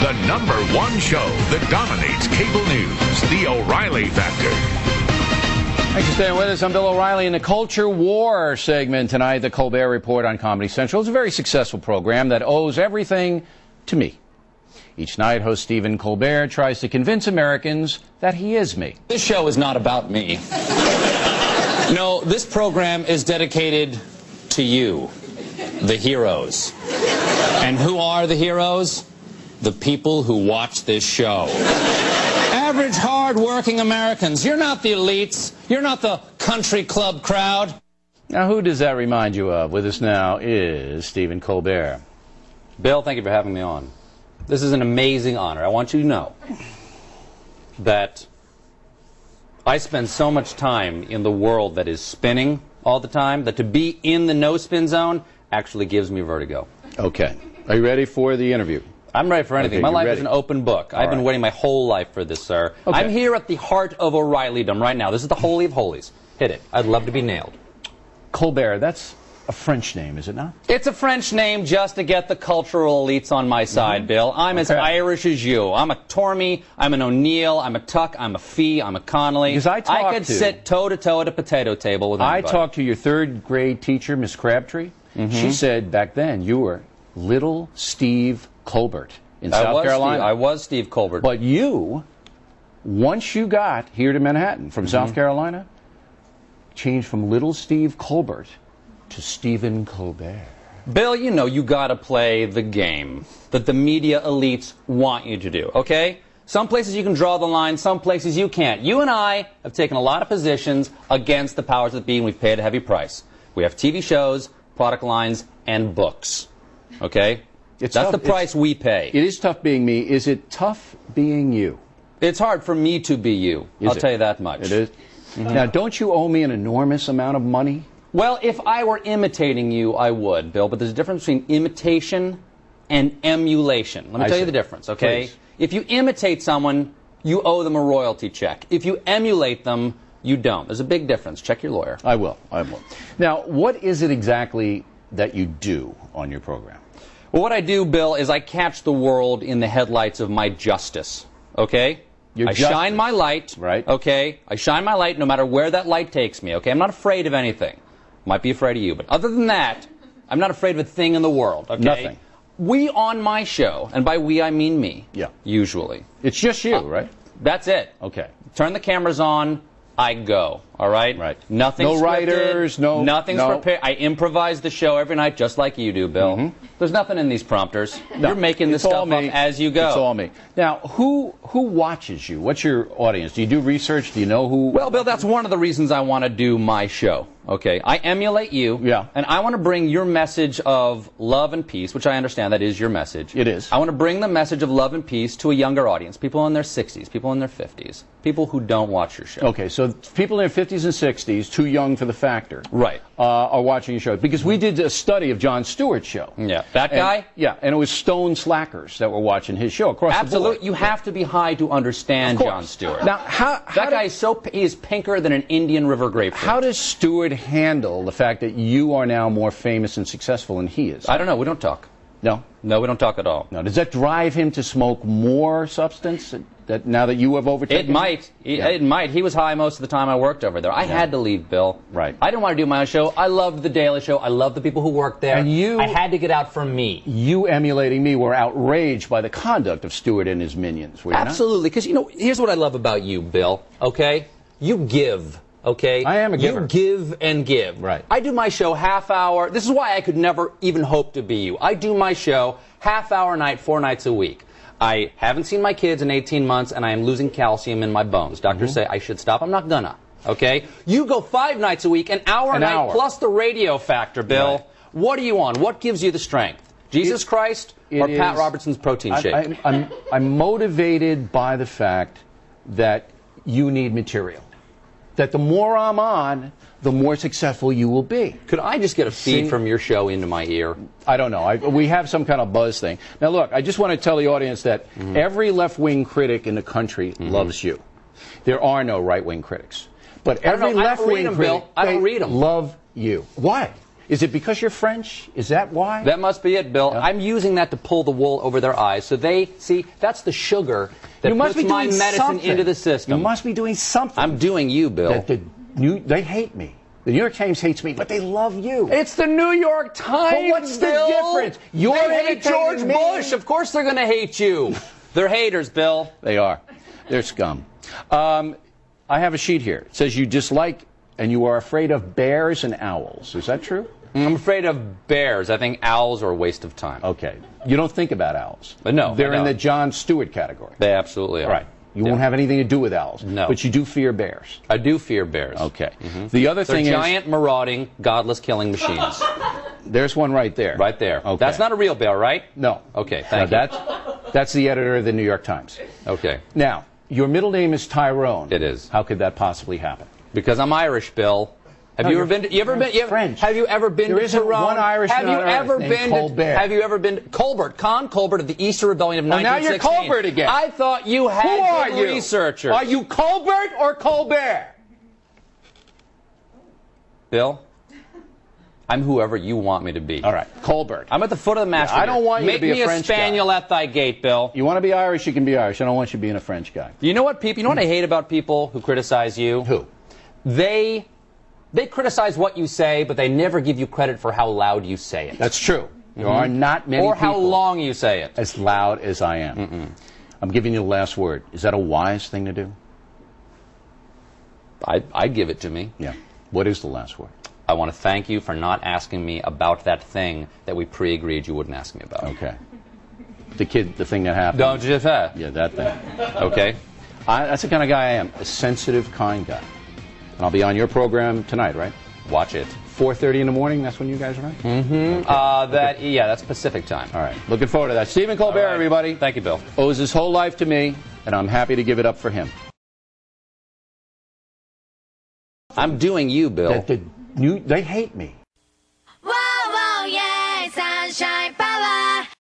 The #1 show that dominates cable news, The O'Reilly Factor. Thanks for staying with us. I'm Bill O'Reilly in the Culture War segment tonight, the Colbert Report on Comedy Central. It's a very successful program that owes everything to me. Each night, host Stephen Colbert tries to convince Americans that he is me. This show is not about me. No, this program is dedicated to you, the heroes. And who are the heroes? The people who watch this show. Average, hard-working Americans. You're not the elites. You're not the country club crowd. Now, who does that remind you of? With us now is Stephen Colbert. Bill, thank you for having me on. This is an amazing honor. I want you to know that I spend so much time in the world that is spinning all the time that to be in the no-spin zone actually gives me vertigo. Okay. Are you ready for the interview? I'm ready for anything. Okay, my life ready. is an open book. I've been waiting my whole life for this, sir. Okay. I'm here at the heart of O'Reillydom right now. This is the Holy of Holies. Hit it. I'd love to be nailed. Colbert, that's a French name, is it not? It's a French name just to get the cultural elites on my side, Bill. I'm as Irish as you. I'm a Tormey, I'm an O'Neill, I'm a Tuck, I'm a Fee, I'm a Connolly. Because I could sit toe-to-toe at a potato table with anybody. I talked to your third grade teacher, Miss Crabtree. She said back then you were Little Steve Colbert in South Carolina. I was Steve Colbert. But you, once you got here to Manhattan from South Carolina, changed from Little Steve Colbert to Stephen Colbert. Bill, you know you gotta play the game that the media elites want you to do, okay? Some places you can draw the line, some places you can't. You and I have taken a lot of positions against the powers that be, and we've paid a heavy price. We have TV shows, product lines, and books, okay? That's the price we pay. It is tough being me. Is it tough being you? It's hard for me to be you. I'll tell you that much. It is? Now, don't you owe me an enormous amount of money? Well, if I were imitating you, I would, Bill. But there's a difference between imitation and emulation. Let me tell you the difference, okay? Please. If you imitate someone, you owe them a royalty check. If you emulate them, you don't. There's a big difference. Check your lawyer. I will. Now, what is it exactly that you do on your program? Well, what I do, Bill, is I catch the world in the headlights of my justice, okay? I shine my light, right? Okay? I shine my light no matter where that light takes me, okay? I'm not afraid of anything. Might be afraid of you, but other than that, I'm not afraid of a thing in the world, okay? Nothing. We on my show, and by we I mean me, usually. It's just you, right? That's it. Okay. Turn the cameras on, I go, all right? Right. Nothing's no writers, nothing's prepared. I improvise the show every night just like you do, Bill. There's nothing in these prompters. No, you're making this stuff up as you go. It's all me. Now, who watches you? What's your audience? Do you do research? Do you know who? Well, Bill, that's one of the reasons I want to do my show. Okay, I emulate you. Yeah. And I want to bring your message of love and peace, which I understand that is your message. It is. I want to bring the message of love and peace to a younger audience, people in their 60s, people in their 50s, people who don't watch your show. Okay, so people in their 50s and 60s, too young for the factor, right, are watching your show. Because we did a study of Jon Stewart's show. Yeah, that guy? Yeah, and it was stone slackers that were watching his show across the board. Absolutely, you have to be high to understand Jon Stewart. Now, that guy is pinker than an Indian River grapefruit. How does Stewart handle the fact that you are now more famous and successful than he is? I don't know. We don't talk. No? No, we don't talk at all. No. Does that drive him to smoke more substance that now that you have overtaken him? It might. It might. He was high most of the time I worked over there. I had to leave, Bill. Right. I didn't want to do my own show. I loved The Daily Show. I loved the people who worked there. And I had to get out from me. You emulating me were outraged by the conduct of Stewart and his minions, were you not? Absolutely. Because, you know, here's what I love about you, Bill, okay? You give. Okay? I am a giver. You give and give. Right. I do my show half hour. This is why I could never even hope to be you. I do my show half hour night, 4 nights a week. I haven't seen my kids in 18 months, and I am losing calcium in my bones. Doctors say I should stop. I'm not gonna. Okay? You go 5 nights a week, an hour a night, plus the radio factor, Bill. Right. What are you on? What gives you the strength? Jesus Christ or Pat Robertson's protein shake? I'm motivated by the fact that you need material. That the more I'm on, the more successful you will be. Could I just get a feed from your show into my ear? I don't know. We have some kind of buzz thing. Now, look, I just want to tell the audience that every left-wing critic in the country loves you. There are no right-wing critics. But every left-wing critic, I don't read them. Love you. Why? Is it because you're French? Is that why? That must be it, Bill. Yeah. I'm using that to pull the wool over their eyes. So they see, that's the sugar that you must puts be my doing medicine something. into the system. You must be doing something. I'm doing you, Bill. They hate me. The New York Times hates me, but they love you. It's the New York Times, But what's Bill. the difference? You're They hate George imitating me. Bush. Of course they're going to hate you. They're haters, Bill. They are. They're scum. I have a sheet here. It says you dislike and you are afraid of bears and owls. Is that true? I'm afraid of bears. I think owls are a waste of time. Okay. You don't think about owls. But no, They're I in the don't. Jon Stewart category. They absolutely are. Right. You won't have anything to do with owls. No. But you do fear bears. I do fear bears. Okay. The other They're thing giant, marauding, godless killing machines. is... There's one right there. Right there. Okay. That's not a real bear, right? No. Okay, thank you. That's the editor of the New York Times. Okay. Now, your middle name is Tyrone. It is. How could that possibly happen? Because I'm Irish, Bill. Have No, you ever you're- been? You ever you're been? You ever, French. have you ever been There to isn't Tyrone? one Irishman Have you on earth ever named been Colbert. to? Have you ever been Colbert? Con Colbert of the Easter Rebellion of Oh, now 1916. you're Colbert again. I thought you had Who are good you? researchers. Are you Colbert or Colbert? Bill? I'm whoever you want me to be. All right, Colbert. I'm at the foot of the master. I don't want you to Make be a me French guy. spaniel at thy gate, Bill. You want to be Irish, you can be Irish. I don't want you being a French guy. You know what, people? You know what I hate about people who criticize you? Who? They criticize what you say, but they never give you credit for how loud you say it. That's true. There are not many Or people how long you say it. as loud as I am. I'm giving you the last word. Is that a wise thing to do? I'd give it to me. Yeah. What is the last word? I want to thank you for not asking me about that thing that we pre-agreed you wouldn't ask me about. Okay. The thing that happened. Don't you just that? Yeah, that thing. Okay. That's the kind of guy I am. A sensitive, kind guy. And I'll be on your program tonight, right? Watch it. 4:30 in the morning, that's when you guys are on? Yeah, that's Pacific time. All right. Looking forward to that. Stephen Colbert, All right. everybody. Thank you, Bill. Owes his whole life to me, and I'm happy to give it up for him. I'm doing you, Bill. They hate me.